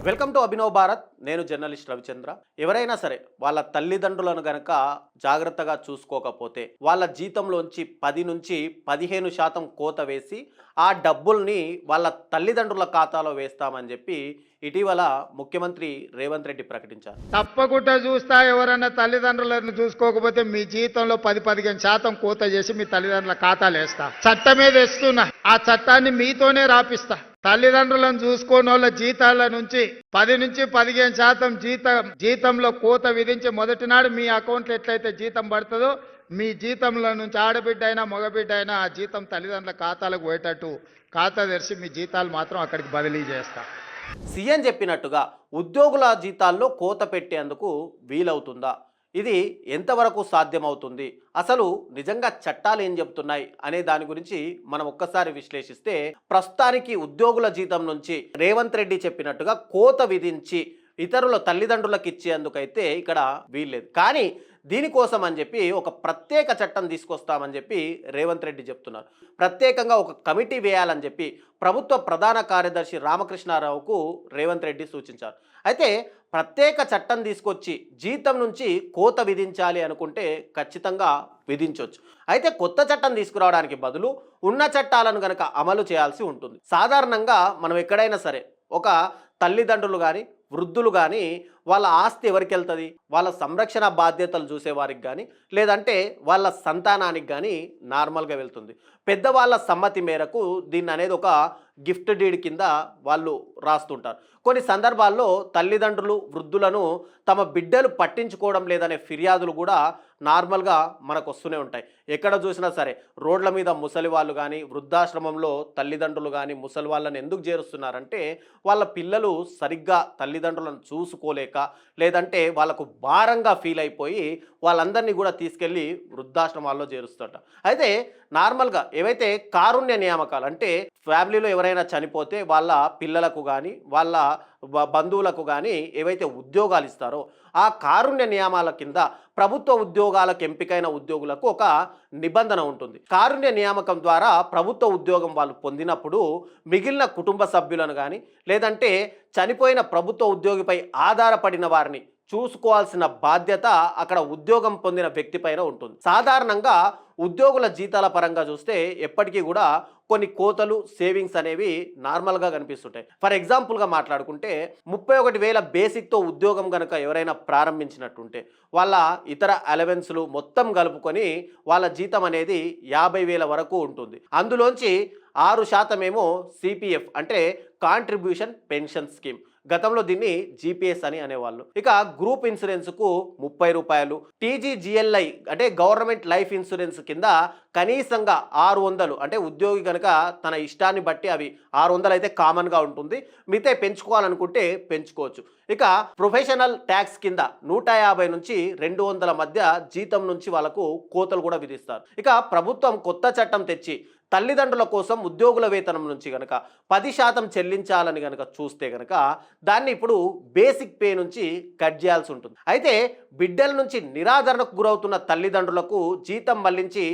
Welcome to Abhinav Bharat. నేను journalist Ravichandra. ఎవరైనా సరే వాళ్ళ తల్లిదండ్రులను గనక జాగ్రత్తగా చూసుకోకపోతే వాళ్ళ జీతంలోంచి 10 నుంచి 15% కోత వేసి ఆ డబ్బుల్ని వాళ్ళ తల్లిదండ్రుల ఖాతాలో వేస్తామని చెప్పి ఇటీవల ముఖ్యమంత్రి రేవంత్ రెడ్డి ప్రకటించారు. తప్పకుండా చూస్తా. ఎవరన్నా తల్లిదండ్రులను చూసుకోకపోతే మీ జీతంలో 10-15% కోత చేసి మీ తల్లిదండ్రుల ఖాతాలు వేస్తా. చట్టమే తెస్తున్నా, ఆ చట్టాన్ని మీతోనే రాపిస్తా. తల్లిదండ్రులను చూసుకోని వాళ్ళ జీతాల నుంచి 10 నుంచి 15% జీతంలో కోత విధించి మొదటి నాడు మీ అకౌంట్లో ఎట్లయితే జీతం పడుతుందో మీ జీతంలో నుంచి ఆడబిడ్డ అయినా మగబిడ్డ అయినా ఆ జీతం తల్లిదండ్రుల ఖాతాలకు పోయేటట్టు ఖాతా తెరిచి మీ జీతాలు మాత్రం అక్కడికి బదిలీ చేస్తా. సీఎం చెప్పినట్టుగా ఉద్యోగుల జీతాల్లో కోత పెట్టేందుకు వీలవుతుందా? ఇది ఎంతవరకు సాధ్యమవుతుంది? అసలు నిజంగా చట్టాలు ఏం చెబుతున్నాయి అనే దాని గురించి మనం ఒక్కసారి విశ్లేషిస్తే, ప్రస్తుతానికి ఉద్యోగుల జీతం నుంచి రేవంత్ రెడ్డి చెప్పినట్టుగా కోత విధించి ఇతరుల తల్లిదండ్రులకు ఇచ్చేందుకైతే ఇక్కడ వీల్లేదు. కానీ దీనికోసం అని చెప్పి ఒక ప్రత్యేక చట్టం తీసుకొస్తామని చెప్పి రేవంత్ రెడ్డి చెప్తున్నారు. ప్రత్యేకంగా ఒక కమిటీ వేయాలని చెప్పి ప్రభుత్వ ప్రధాన కార్యదర్శి రామకృష్ణారావుకు రేవంత్ రెడ్డి సూచించారు. అయితే ప్రత్యేక చట్టం తీసుకొచ్చి జీతం నుంచి కోత విధించాలి అనుకుంటే ఖచ్చితంగా విధించవచ్చు. అయితే కొత్త చట్టం తీసుకురావడానికి బదులు ఉన్న చట్టాలను కనుక అమలు చేయాల్సి ఉంటుంది. సాధారణంగా మనం ఎక్కడైనా సరే ఒక తల్లిదండ్రులు కానీ వృద్ధులు కానీ వాళ్ళ ఆస్తి ఎవరికి వెళ్తుంది? వాళ్ళ సంరక్షణ బాధ్యతలు చూసేవారికి కానీ లేదంటే వాళ్ళ సంతానానికి కానీ నార్మల్గా వెళ్తుంది. పెద్దవాళ్ళ సమ్మతి మేరకు దీన్ని అనేది ఒక గిఫ్ట్ డీడ్ కింద వాళ్ళు రాస్తుంటారు. కొన్ని సందర్భాల్లో తల్లిదండ్రులు వృద్ధులను తమ బిడ్డలు పట్టించుకోవడం లేదనే ఫిర్యాదులు కూడా నార్మల్గా మనకు వస్తూనే ఉంటాయి. ఎక్కడ చూసినా సరే రోడ్ల మీద ముసలి వాళ్ళు కానీ వృద్ధాశ్రమంలో తల్లిదండ్రులు కానీ ముసలి వాళ్ళని ఎందుకు చేరుస్తున్నారంటే వాళ్ళ పిల్లలు సరిగ్గా తల్లిదండ్రులను చూసుకోలేక లేదంటే వాళ్ళకు భారంగా ఫీల్ అయిపోయి వాళ్ళందరినీ కూడా తీసుకెళ్ళి వృద్ధాశ్రమాల్లో చేరుస్తుంట. అయితే నార్మల్గా ఏవైతే కారుణ్య నియామకాలు అంటే ఫ్యామిలీలో ఎవరైనా చనిపోతే వాళ్ళ పిల్లలకు కానీ వాళ్ళ బంధువులకు కానీ ఏవైతే ఉద్యోగాలు ఇస్తారో ఆ కారుణ్య నియామాల కింద ప్రభుత్వ ఉద్యోగాలకు ఎంపికైన ఉద్యోగులకు ఒక నిబంధన ఉంటుంది. కారుణ్య నియామకం ద్వారా ప్రభుత్వ ఉద్యోగం వాళ్ళు పొందినప్పుడు మిగిలిన కుటుంబ సభ్యులను కానీ లేదంటే చనిపోయిన ప్రభుత్వ ఉద్యోగిపై ఆధారపడిన వారిని చూసుకోవాల్సిన బాధ్యత అక్కడ ఉద్యోగం పొందిన వ్యక్తి పైన ఉంటుంది. సాధారణంగా ఉద్యోగుల జీతాల పరంగా చూస్తే ఎప్పటికీ కూడా కొన్ని కోతలు సేవింగ్స్ అనేవి నార్మల్గా కనిపిస్తుంటాయి. ఫర్ ఎగ్జాంపుల్గా మాట్లాడుకుంటే 31,000 బేసిక్తో ఉద్యోగం కనుక ఎవరైనా ప్రారంభించినట్టుంటే వాళ్ళ ఇతర అలవెన్స్లు మొత్తం కలుపుకొని వాళ్ళ జీతం అనేది 50,000 వరకు ఉంటుంది. అందులోంచి 6% ఏమో సిపిఎఫ్ అంటే కాంట్రిబ్యూషన్ పెన్షన్ స్కీమ్, గతంలో దీన్ని జీపీఎస్ అని అనేవాళ్ళు. ఇక గ్రూప్ ఇన్సూరెన్స్కు 30 రూపాయలు, టీజీజీఎల్ఐ అంటే గవర్నమెంట్ లైఫ్ ఇన్సూరెన్స్ కింద కనీసంగా 600 అంటే ఉద్యోగి కనుక తన ఇష్టాన్ని బట్టి అవి 600 అయితే కామన్గా ఉంటుంది, మిగతా పెంచుకోవాలనుకుంటే పెంచుకోవచ్చు. ఇక ప్రొఫెషనల్ ట్యాక్స్ కింద 150 నుంచి 200 మధ్య జీతం నుంచి వాళ్ళకు కోతలు కూడా విధిస్తారు. ఇక ప్రభుత్వం కొత్త చట్టం తెచ్చి తల్లిదండ్రుల కోసం ఉద్యోగుల వేతనం నుంచి కనుక 10% చెల్లించాలని కనుక చూస్తే కనుక దాన్ని ఇప్పుడు బేసిక్ పే నుంచి కట్ చేయాల్సి ఉంటుంది. అయితే బిడ్డల నుంచి నిరాదరణకు గురవుతున్న తల్లిదండ్రులకు జీతం మళ్లించి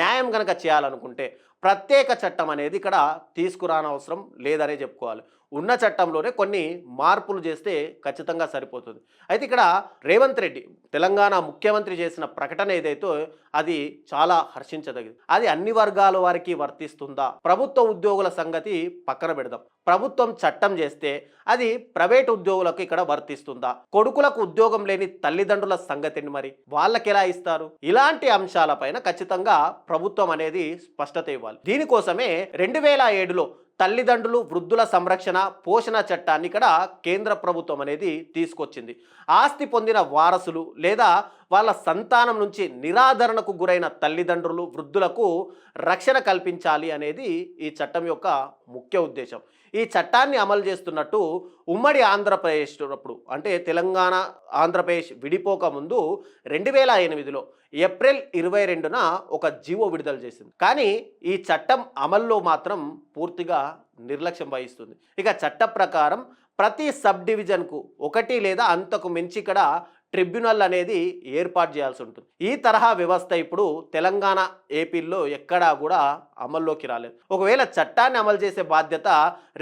న్యాయం కనుక చేయాలనుకుంటే ప్రత్యేక చట్టం అనేది ఇక్కడ తీసుకురానవసరం లేదనే చెప్పుకోవాలి. ఉన్న చట్టంలోనే కొన్ని మార్పులు చేస్తే ఖచ్చితంగా సరిపోతుంది. అయితే ఇక్కడ రేవంత్ రెడ్డి తెలంగాణ ముఖ్యమంత్రి చేసిన ప్రకటన ఏదైతే అది చాలా హర్షించదగింది. అది అన్ని వర్గాల వారికి వర్తిస్తుందా? ప్రభుత్వ ఉద్యోగుల సంగతి పక్కన పెడదాం. ప్రభుత్వం చట్టం చేస్తే అది ప్రైవేట్ ఉద్యోగులకు ఇక్కడ వర్తిస్తుందా? కొడుకులకు ఉద్యోగం లేని తల్లిదండ్రుల సంగతిని మరి వాళ్ళకి ఎలా ఇస్తారు? ఇలాంటి అంశాలపైన ఖచ్చితంగా ప్రభుత్వం అనేది స్పష్టత ఇవ్వాలి. దీనికోసమే 2007లో తల్లిదండ్రులు వృద్ధుల సంరక్షణ పోషణ చట్టాన్ని ఇక్కడ కేంద్ర ప్రభుత్వం అనేది తీసుకొచ్చింది. ఆస్తి పొందిన వారసులు లేదా వాళ్ళ సంతానం నుంచి నిరాదరణకు గురైన తల్లిదండ్రులు వృద్ధులకు రక్షణ కల్పించాలి అనేది ఈ చట్టం యొక్క ముఖ్య ఉద్దేశం. ఈ చట్టాన్ని అమలు చేస్తున్నట్టు ఉమ్మడి ఆంధ్రప్రదేశ్ అప్పుడు అంటే తెలంగాణ ఆంధ్రప్రదేశ్ విడిపోక ముందు 2008లో ఏప్రిల్ 22న ఒక జీవో విడుదల చేసింది. కానీ ఈ చట్టం అమల్లో మాత్రం పూర్తిగా నిర్లక్ష్యం వహిస్తుంది. ఇక చట్ట ప్రకారం ప్రతి సబ్ డివిజన్కు 1 లేదా అంతకు మించి ఇక్కడ ట్రిబ్యునల్ అనేది ఏర్పాటు చేయాల్సి ఉంటుంది. ఈ తరహా వ్యవస్థ ఇప్పుడు తెలంగాణ, ఏపీల్లో ఎక్కడా కూడా అమల్లోకి రాలేదు. ఒకవేళ చట్టాన్ని అమలు చేసే బాధ్యత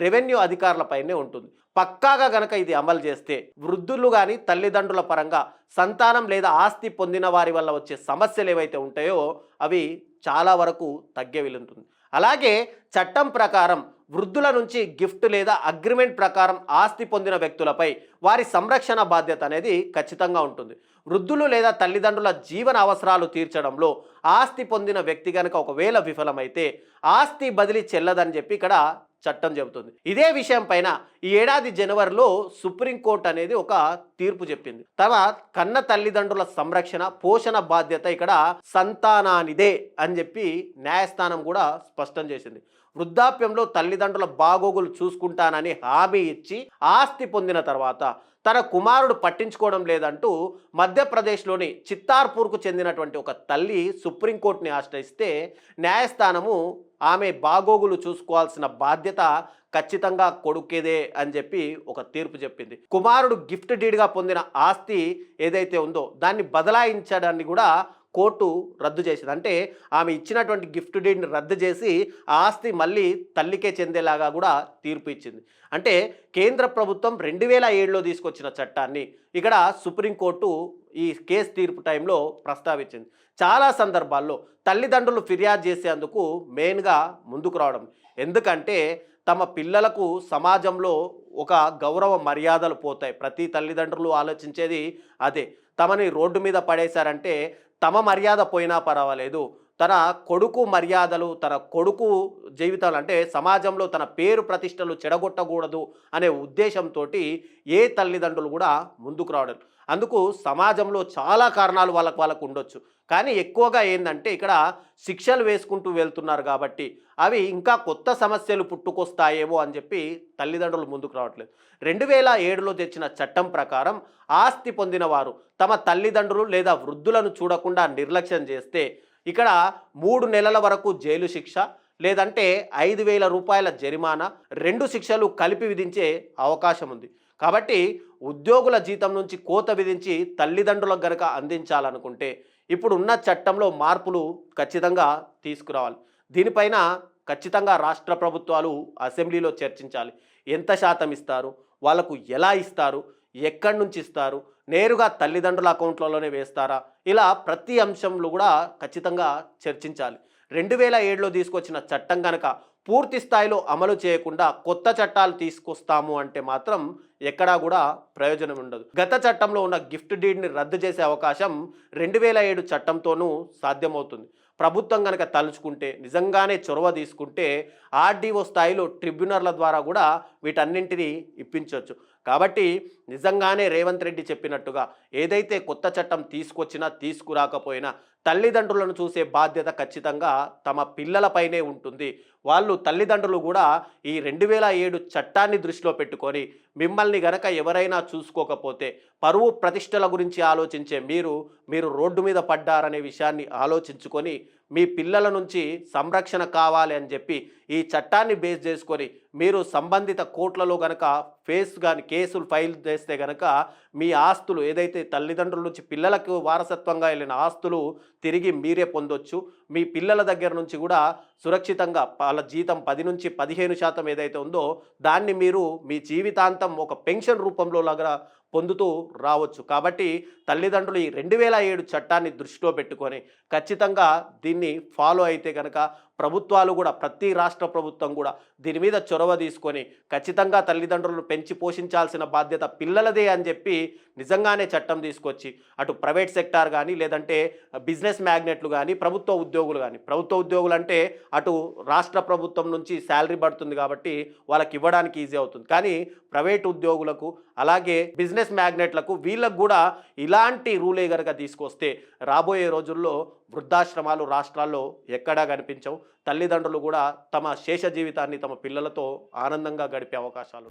రెవెన్యూ అధికారులపైనే ఉంటుంది. పక్కాగా గనక ఇది అమలు చేస్తే వృద్ధులు కానీ తల్లిదండ్రుల పరంగా సంతానం లేదా ఆస్తి పొందిన వారి వల్ల వచ్చే సమస్యలు ఏవైతే ఉంటాయో అవి చాలా వరకు తగ్గే వీలుంటుంది. అలాగే చట్టం ప్రకారం వృద్ధుల నుంచి గిఫ్ట్ లేదా అగ్రిమెంట్ ప్రకారం ఆస్తి పొందిన వ్యక్తులపై వారి సంరక్షణ బాధ్యత అనేది ఖచ్చితంగా ఉంటుంది. వృద్ధులు లేదా తల్లిదండ్రుల జీవన అవసరాలు తీర్చడంలో ఆస్తి పొందిన వ్యక్తి కనుక ఒకవేళ విఫలమైతే ఆస్తి బదిలీ చెల్లదని చెప్పి ఇక్కడ చట్టం చెబుతుంది. ఇదే విషయం పైన ఈ ఏడాది జనవరిలో సుప్రీంకోర్టు అనేది ఒక తీర్పు చెప్పింది. తమ కన్న తల్లిదండ్రుల సంరక్షణ, పోషణ బాధ్యత ఇక్కడ సంతానానిదే అని చెప్పి న్యాయస్థానం కూడా స్పష్టం చేసింది. వృద్ధాప్యంలో తల్లిదండ్రుల బాగోగులు చూసుకుంటానని హామీ ఇచ్చి ఆస్తి పొందిన తర్వాత తన కుమారుడు పట్టించుకోవడం లేదంటూ మధ్యప్రదేశ్లోని చిత్తార్పూర్కు చెందినటువంటి ఒక తల్లి సుప్రీంకోర్టుని ఆశ్రయిస్తే న్యాయస్థానము ఆమె బాగోగులు చూసుకోవాల్సిన బాధ్యత ఖచ్చితంగా కొడుకేదే అని చెప్పి ఒక తీర్పు చెప్పింది. కుమారుడు గిఫ్ట్ డీడ్గా పొందిన ఆస్తి ఏదైతే ఉందో దాన్ని బదలాయించడాన్ని కూడా కోర్టు రద్దు చేసింది. అంటే ఆమె ఇచ్చినటువంటి గిఫ్ట్ డీడ్ని రద్దు చేసి ఆ ఆస్తి మళ్ళీ తల్లికే చెందేలాగా కూడా తీర్పు ఇచ్చింది. అంటే కేంద్ర ప్రభుత్వం 2007లో తీసుకొచ్చిన చట్టాన్ని ఇక్కడ సుప్రీంకోర్టు ఈ కేసు తీర్పు టైంలో ప్రస్తావించింది. చాలా సందర్భాల్లో తల్లిదండ్రులు ఫిర్యాదు చేసేందుకు మెయిన్గా ముందుకు రావడం. ఎందుకంటే తమ పిల్లలకు సమాజంలో ఒక గౌరవ మర్యాదలు పోతాయి. ప్రతి తల్లిదండ్రులు ఆలోచించేది అదే. తమని రోడ్డు మీద పడేశారంటే తమ మర్యాద పోయినా పర్వాలేదు, తన కొడుకు మర్యాదలు, తన కొడుకు జీవితాలు అంటే సమాజంలో తన పేరు ప్రతిష్టలు చెడగొట్టకూడదు అనే ఉద్దేశంతో ఏ తల్లిదండ్రులు కూడా ముందుకు రావడం. అందుకు సమాజంలో చాలా కారణాలు వాళ్ళకు ఉండొచ్చు. కానీ ఎక్కువగా ఏంటంటే ఇక్కడ శిక్షలు వేసుకుంటూ వెళ్తున్నారు కాబట్టి అవి ఇంకా కొత్త సమస్యలు పుట్టుకొస్తాయేమో అని చెప్పి తల్లిదండ్రులు ముందుకు రావట్లేదు. 2007లో తెచ్చిన చట్టం ప్రకారం ఆస్తి పొందిన వారు తమ తల్లిదండ్రులు లేదా వృద్ధులను చూడకుండా నిర్లక్ష్యం చేస్తే ఇక్కడ 3 నెలల వరకు జైలు శిక్ష లేదంటే 5,000 రూపాయల జరిమానా, 2 శిక్షలు కలిపి విధించే అవకాశం ఉంది. కాబట్టి ఉద్యోగుల జీతం నుంచి కోత విధించి తల్లిదండ్రులకు గనక అందించాలనుకుంటే ఇప్పుడున్న చట్టంలో మార్పులు ఖచ్చితంగా తీసుకురావాలి. దీనిపైన ఖచ్చితంగా రాష్ట్ర ప్రభుత్వాలు అసెంబ్లీలో చర్చించాలి. ఎంత శాతం ఇస్తారు, వాళ్ళకు ఎలా ఇస్తారు, ఎక్కడి నుంచి ఇస్తారు, నేరుగా తల్లిదండ్రుల అకౌంట్లలోనే వేస్తారా, ఇలా ప్రతి అంశంలో కూడా ఖచ్చితంగా చర్చించాలి. 2007లో తీసుకొచ్చిన చట్టం కనుక పూర్తి స్థాయిలో అమలు చేయకుండా కొత్త చట్టాలు తీసుకొస్తాము అంటే మాత్రం ఎక్కడా కూడా ప్రయోజనం ఉండదు. గత చట్టంలో ఉన్న గిఫ్ట్ డీడ్ని రద్దు చేసే అవకాశం 2007 చట్టంతోనూ సాధ్యమవుతుంది. ప్రభుత్వం కనుక తలుచుకుంటే, నిజంగానే చొరవ తీసుకుంటే ఆర్డీఓ స్థాయిలో ట్రిబ్యునర్ల ద్వారా కూడా వీటన్నింటినీ ఇప్పించవచ్చు. కాబట్టి నిజంగానే రేవంత్ రెడ్డి చెప్పినట్టుగా ఏదైతే కొత్త చట్టం తీసుకొచ్చినా తీసుకురాకపోయినా తల్లిదండ్రులను చూసే బాధ్యత ఖచ్చితంగా తమ పిల్లలపైనే ఉంటుంది. వాళ్ళు తల్లిదండ్రులు కూడా ఈ 2007 చట్టాన్ని దృష్టిలో పెట్టుకొని మిమ్మల్ని గనక ఎవరైనా చూసుకోకపోతే పరువు ప్రతిష్టల గురించి ఆలోచించే మీరు రోడ్డు మీద పడ్డారనే విషయాన్ని ఆలోచించుకొని మీ పిల్లల నుంచి సంరక్షణ కావాలి అని చెప్పి ఈ చట్టాన్ని బేస్ చేసుకొని మీరు సంబంధిత కోర్టులలో గనక కేసులు ఫైల్ చేస్తే గనక మీ ఆస్తులు ఏదైతే తల్లిదండ్రుల నుంచి పిల్లలకు వారసత్వంగా వెళ్ళిన ఆస్తులు తిరిగి మీరే పొందొచ్చు. మీ పిల్లల దగ్గర నుంచి కూడా సురక్షితంగా వాళ్ళ జీతం 10 నుంచి 15% ఏదైతే ఉందో దాన్ని మీరు మీ జీవితాంతం ఒక పెన్షన్ రూపంలో లాగా పొందుతూ రావచ్చు. కాబట్టి తల్లిదండ్రులు ఈ 2007 చట్టాన్ని దృష్టిలో పెట్టుకొని ఖచ్చితంగా దీన్ని ఫాలో అయితే కనుక ప్రభుత్వాలు కూడా ప్రతి రాష్ట్ర ప్రభుత్వం కూడా దీని మీద చొరవ తీసుకొని ఖచ్చితంగా తల్లిదండ్రులను పెంచి పోషించాల్సిన బాధ్యత పిల్లలదే అని చెప్పి నిజంగానే చట్టం తీసుకొచ్చి అటు ప్రైవేట్ సెక్టార్ కానీ లేదంటే బిజినెస్ మ్యాగ్నెట్లు కానీ ప్రభుత్వ ఉద్యోగులు అంటే అటు రాష్ట్ర ప్రభుత్వం నుంచి శాలరీ పడుతుంది కాబట్టి వాళ్ళకి ఇవ్వడానికి ఈజీ అవుతుంది. కానీ ప్రైవేట్ ఉద్యోగులకు అలాగే బిజినెస్ మ్యాగ్నెట్లకు వీళ్ళకు కూడా ఇలాంటి రూలే కనుక తీసుకొస్తే రాబోయే రోజుల్లో వృద్ధాశ్రమాలు రాష్ట్రాల్లో ఎక్కడా కనిపించవు. తల్లిదండ్రులు కూడా తమ శేష జీవితాన్ని తమ పిల్లలతో ఆనందంగా గడిపే అవకాశాలు.